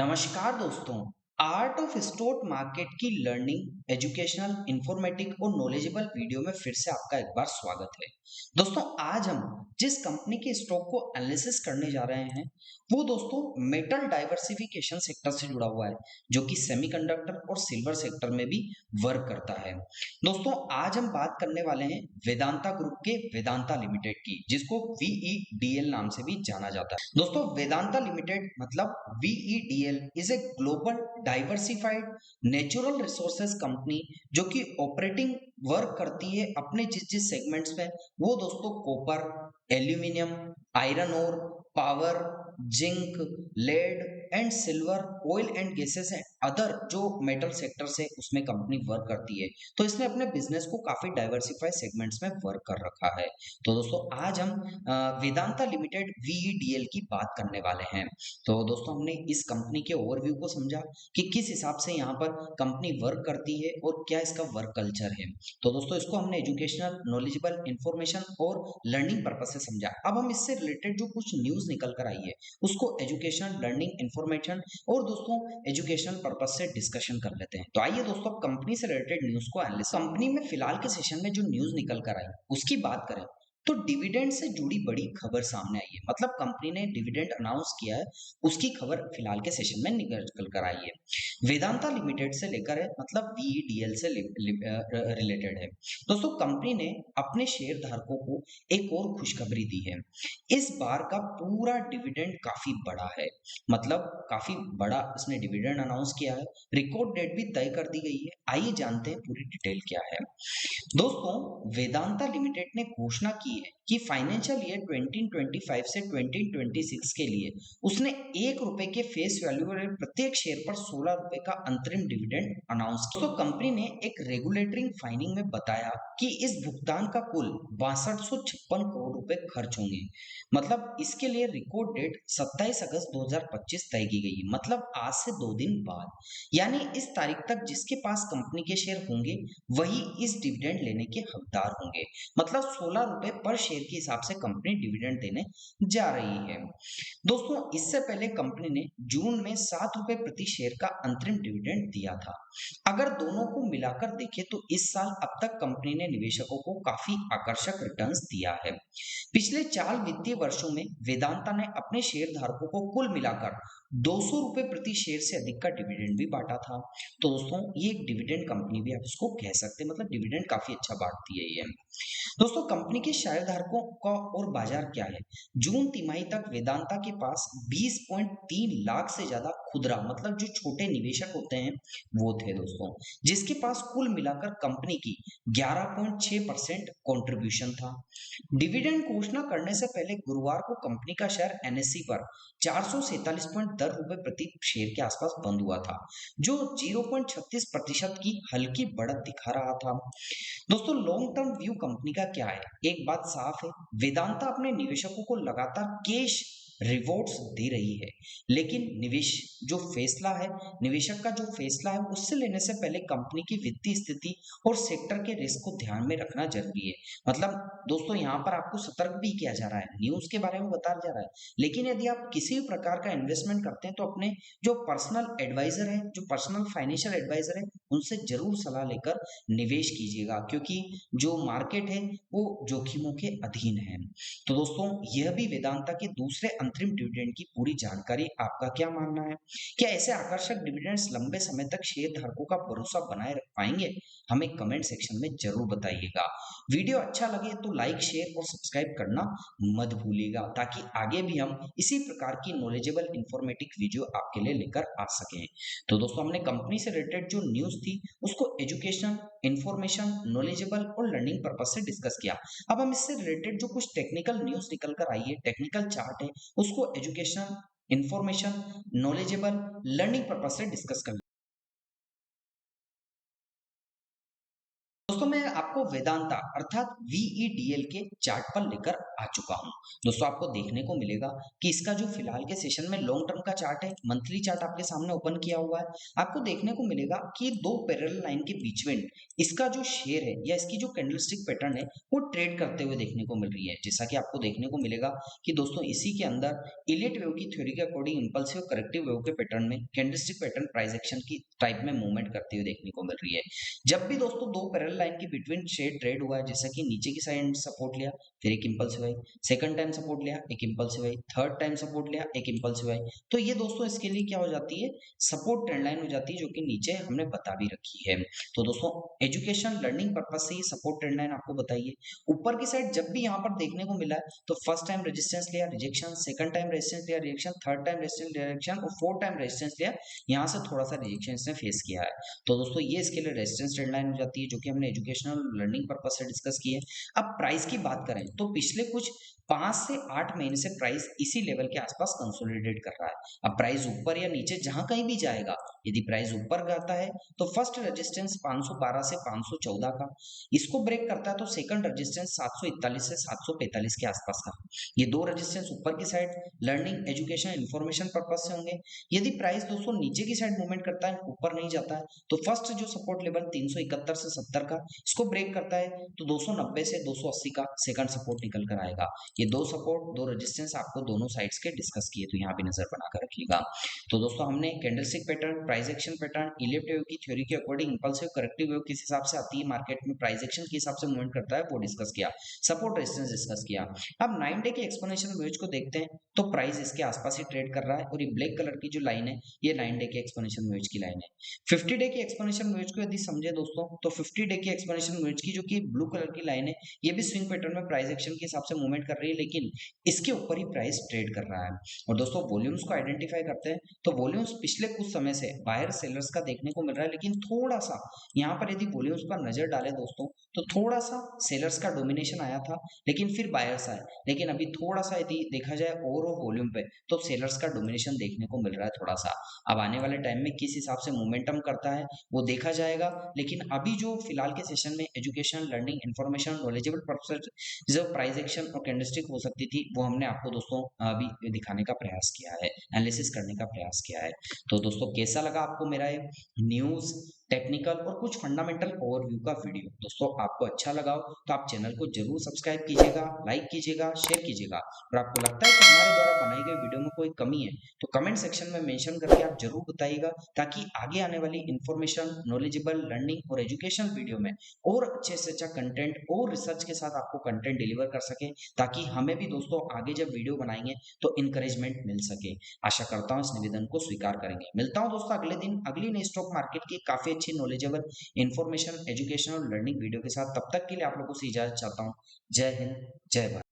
नमस्कार दोस्तों। Art of stock market की लर्निंग एजुकेशनल इंफॉर्मेटिव और नॉलेजेबल वीडियो में फिर से आपका एक बार स्वागत है। दोस्तों आज हम जिस कंपनी के स्टॉक को एनालिसिस करने जा रहे हैं वो दोस्तों मेटल डाइवर्सिफिकेशन सेक्टर से जुड़ा हुआ है, जो कि सेमीकंडक्टर और सिल्वर सेक्टर में भी वर्क करता है। दोस्तों आज हम बात करने वाले हैं वेदांता ग्रुप के वेदांता लिमिटेड की, जिसको वीईडीएल नाम से भी जाना जाता है। दोस्तों वेदांता लिमिटेड मतलब VEDL is a global diversified natural resources company, जो कि ऑपरेटिंग वर्क करती है अपने जिस जिस सेगमेंट्स में, वो दोस्तों copper, aluminium, iron ore, power, zinc, lead and silver, oil and gases and other जो मेटल सेक्टर से उसमें कंपनी वर्क करती है। तो इसने अपने बिजनेस को काफी डाइवर्सिफाइड सेगमेंट्स में वर्क कर रखा है। तो दोस्तों आज हम वेदांता लिमिटेड VEDL की बात करने वाले हैं। तो दोस्तों हमने इस कंपनी के ओवरव्यू को समझा कि किस हिसाब से यहाँ पर कंपनी वर्क करती है और क्या इसका वर्क कल्चर है। तो दोस्तों इसको हमने एजुकेशनल, नॉलेजेबल, इंफॉर्मेशन और लर्निंग पर्पस से समझा। अब हम इससे रिलेटेड जो कुछ न्यूज निकल कर आई है उसको एजुकेशन, लर्निंग, इंफॉर्मेशन और दोस्तों एजुकेशनल पर्पस से डिस्कशन कर लेते हैं। तो आइए दोस्तों कंपनी से रिलेटेड न्यूज को एनालिसिस। कंपनी में फिलहाल के सेशन में जो न्यूज निकल कर आई उसकी बात करें तो डिविडेंड से जुड़ी बड़ी खबर सामने आई है। मतलब कंपनी ने डिविडेंड अनाउंस किया है, उसकी खबर फिलहाल के सेशन में निकल कर आई है। वेदांता लिमिटेड से लेकर है, मतलब VEDL से रिलेटेड है। दोस्तों कंपनी ने अपने शेयर धारकों को एक और खुशखबरी दी है। इस बार का पूरा डिविडेंड काफी बड़ा है, मतलब काफी बड़ा इसने डिविडेंड अनाउंस किया है। रिकॉर्ड डेट भी तय कर दी गई है। आइए जानते हैं पूरी डिटेल क्या है। दोस्तों वेदांता लिमिटेड ने घोषणा की है कि फाइनेंशियल ईयर 2025 से 2026 के लिए उसने ₹1 के फेस वैल्यू वाले प्रत्येक शेयर पर ₹16 का अंतरिम डिविडेंड अनाउंस किया। तो कंपनी ने एक रेगुलेटरी फाइलिंग में बताया कि इस भुगतान का कुल 6256 करोड़ रुपए खर्च होंगे। मतलब इसके लिए रिकॉर्ड डेट 27 अगस्त 2025 तय की गई है, मतलब आज से 2 दिन बाद। यानी इस तारीख तक जिसके पास कंपनी के शेयर होंगे वही इस डिविडेंड लेने के हकदार होंगे। मतलब ₹16 पर शेयर के हिसाब से कंपनी डिविडेंड देने जा रही है। दोस्तों इससे पहले कंपनी ने जून में ₹7 प्रति शेयर का अंतरिम डिविडेंड दिया था। अगर दोनों को मिलाकर देखें तो इस साल अब तक कंपनी ने निवेशकों को काफी आकर्षक रिटर्न्स दिया है। पिछले 4 वित्तीय वर्षों में वेदांता ने अपने शेयर धारकों को कुल मिलाकर ₹200 प्रति शेयर से अधिक का डिविडेंड भी बांटा था। तो दोस्तों ये एक डिविडेंड कंपनी भी आप इसको कह सकते हैं, मतलब डिविडेंड काफी अच्छा बांटती है ये। दोस्तों कंपनी के शेयरधारकों का और बाजार क्या है। जून तिमाही तक वेदांता के पास 20.3 लाख से ज्यादा खुदरा, मतलब जो छोटे निवेशक होते हैं वो थे दोस्तों, जिसके पास कुल मिलाकर कंपनी की 11.6% कंट्रीब्यूशन था। डिविडेंड घोषणा करने से पहले गुरुवार को कंपनी का शेयर NSE पर ₹447.10 प्रति शेयर के आसपास बंद हुआ था, जो 0.36% की हल्की बढ़त दिखा रहा था। दोस्तों लॉन्ग टर्म व्यू कंपनी का क्या है। एक बात साफ है, वेदांता अपने निवेशकों को लगातार कैश रिवॉर्ड्स दे रही है, लेकिन निवेशक का जो फैसला है उससे लेने से पहले कंपनी की वित्तीय स्थिति और सेक्टर के रिस्क को ध्यान में रखना जरूरी है। मतलब दोस्तों यहाँ पर आपको सतर्क भी किया जा रहा है, न्यूज के बारे में बताया जा रहा है, लेकिन यदि आप किसी भी प्रकार का इन्वेस्टमेंट करते हैं तो अपने जो पर्सनल एडवाइजर है, जो पर्सनल फाइनेंशियल एडवाइजर है, उनसे जरूर सलाह लेकर निवेश कीजिएगा, क्योंकि जो मार्केट है वो जोखिमों के अधीन है। तो दोस्तों यह भी वेदांता के दूसरे अंतरिम डिविडेंड की पूरी जानकारी। आपका क्या मानना है? क्या ऐसे आकर्षक डिविडेंड्स लंबे समय तक शेयर धारकों का भरोसा बनाए रख पाएंगे? हमें कमेंट सेक्शन में जरूर बताइएगा। वीडियो अच्छा लगे तो लाइक, शेयर और सब्सक्राइब करना मत भूलिएगा, ताकि आगे भी हम इसी प्रकार की नॉलेजेबल इंफॉर्मेटिव वीडियो आपके लिए लेकर आ सकें। तो दोस्तों हमने कंपनी से रिलेटेड जो न्यूज थी उसको एजुकेशन, इंफॉर्मेशन, नॉलेजेबल और लर्निंग पर्पस से डिस्कस किया। अब हम इससे रिलेटेड जो कुछ टेक्निकल न्यूज निकल कर आई है, टेक्निकल चार्ट है, उसको education, information, knowledgeable, learning purpose से डिस्कस कर। दोस्तों मैं आपको वेदांता अर्थात वीईडीएल के चार्ट पर लेकर आ चुका हूं। दोस्तों आपको देखने को मिलेगा कि इसका जो फिलहाल के सेशन में लॉन्ग टर्म का चार्ट है, मंथली चार्ट आपके सामने ओपन किया हुआ है। आपको देखने को मिलेगा कि दो पैरेलल लाइन के बीच में इसका जो शेयर है या इसकी जो कैंडलस्टिक पैटर्न है वो ट्रेड करते हुए देखने को मिल रही है। जैसा कि आपको देखने को मिलेगा कि दोस्तों इसी के अंदर इलियट वेव की थ्योरी के अकॉर्डिंग इंपल्सिव करेक्टिव वेव के पैटर्न में कैंडलस्टिक पैटर्न प्राइस एक्शन की टाइप में मूवमेंट करते हुए देखने को मिल रही है। जब भी दोस्तों दो पैरेलल लाइन के बिटवीन शेड ट्रेड हुआ है, जैसा कि नीचे की साइड सपोर्ट लिया, फिर एक इंपल्सिव आई, सेकंड टाइम सपोर्ट लिया, एक इंपल्सिव आई, थर्ड टाइम सपोर्ट लिया, एक इंपल्सिव आई, तो ये दोस्तों इसके लिए क्या हो जाती है, सपोर्ट ट्रेंड लाइन हो जाती है, जो कि नीचे हमने बता भी रखी है। तो दोस्तों एजुकेशन लर्निंग पर्पज से ये सपोर्ट ट्रेंड लाइन आपको बताइए। ऊपर की साइड जब भी यहाँ पर देखने को मिला है तो फर्स्ट टाइम रेजिस्टेंस लिया, रिजेक्शन, सेकंड टाइम रेजिस्टेंस लिया, rejection, third time resistance, rejection और फोर्थ टाइम रेजिस्टेंस लिया, यहाँ से थोड़ा सा रिजेक्शन इसने फेस किया है। तो दोस्तों ये इसके लिए रेजिस्टेंस ट्रेंड लाइन हो जाती है, जो कि हमने एजुकेशनल लर्निंग पर्पज से डिस्कस की है। अब प्राइस की बात करें तो पिछले कुछ 5 से 8 महीने से प्राइस इसी लेवल के आसपास कंसोलिडेट कर रहा है। अब प्राइस ऊपर या नीचे जहां कहीं भी जाएगा, यदि प्राइस ऊपर जाता है तो फर्स्ट रेजिस्टेंस 512 से 514 का, इसको ब्रेक करता है तो सेकंड रेजिस्टेंस 741 से 745 के आसपास का। ये दो रेजिस्टेंस ऊपर की side learning education information purpose से होंगे। यदि प्राइस दोस्तों नीचे की साइड मूवमेंट करता है, ऊपर नहीं जाता है, तो फर्स्ट जो सपोर्ट लेवल 371 से 70 का, इसको ब्रेक करता है तो 290 से 280 का सेकंड सपोर्ट निकल कर आएगा। ये दो सपोर्ट दो रेजिस्टेंस आपको दोनों साइड्स के डिस्कस किए, तो यहाँ भी नजर बनाकर रखिएगा। तो दोस्तों हमने candlestick pattern, price action pattern, Elliott wave की थ्योरी के अकॉर्डिंग इंपल्सिव करेक्टिव वेव किस हिसाब से आती है मार्केट में, प्राइस एक्शन के हिसाब से मूवमेंट करता है वो डिस्कस किया, सपोर्ट रेजिस्टेंस डिस्कस किया। अब 9 डे के एक्सपोनेंशियल वेव्स को देखते हैं तो प्राइस इसके आसपास ही ट्रेड कर रहा है और ये ब्लैक कलर की जो लाइन है ये 9 डे के एक्सपोनेंशियल वेव्स की लाइन है। 50 डे के एक्सपोनेंशियल वेव्स को यदि समझे दोस्तों तो 50 डे के एक्सपोनेंशियल वेव्स की जो कि ब्लू कलर की लाइन है ये भी स्विंग पैटर्न में प्राइस एक्शन के हिसाब से मूवमेंट कर रही है, लेकिन इसके ऊपर ही प्राइस ट्रेड कर रहा है। और दोस्तों वॉल्यूम्स को आइडेंटिफाई करते हैं तो वॉल्यूम्स पिछले कुछ समय से बायर सेलर्स का देखने को मिल रहा है, लेकिन थोड़ा सा यहाँ पर यदि वॉल्यूम्स पर नजर डालें दोस्तों तो थोड़ा सा सेलर्स का डोमिनेशन आया था, लेकिन फिर बायर्स आए। लेकिन अभी थोड़ा सा यदि देखा जाए ओवरऑल वॉल्यूम पे तो सेलर्स का डोमिनेशन देखने को मिल रहा है थोड़ा सा। अब आने वाले टाइम में किस हिसाब से मोमेंटम करता है वो देखा जाएगा, लेकिन अभी जो फिलहाल के सेशन में education learning information knowledgeable purpose जो प्राइस एक्शन और कैंडलस्टिक हो सकती थी वो हमने आपको दोस्तों अभी दिखाने का प्रयास किया है, एनालिसिस करने का प्रयास किया है। तो दोस्तों कैसा लगा आपको मेरा ये न्यूज टेक्निकल और कुछ फंडामेंटल ओवरव्यू का वीडियो? दोस्तों आपको अच्छा लगा हो तो आप चैनल को जरूर सब्सक्राइब कीजिएगा, लाइक कीजिएगा, शेयर कीजिएगा। और आपको लगता है कि हमारे द्वारा बनाई गई वीडियो में कोई कमी है तो कमेंट सेक्शन में मेंशन करके आप जरूर बताइएगा, ताकि आगे आने वाली इंफॉर्मेशन नॉलेजेबल लर्निंग और एजुकेशन वीडियो में और अच्छे से अच्छा कंटेंट और रिसर्च के साथ आपको कंटेंट डिलीवर कर सके, ताकि हमें भी दोस्तों आगे जब वीडियो बनाएंगे तो इंकरेजमेंट मिल सके। आशा करता हूँ इस निवेदन को स्वीकार करेंगे। मिलता हूँ दोस्तों अगले दिन अगली नई स्टॉक मार्केट की काफी अच्छी नॉलेजेबल इंफॉर्मेशन एजुकेशन और लर्निंग वीडियो के साथ। तब तक के लिए आप लोगों से इजाजत चाहता हूँ। जय हिंद, जय भारत।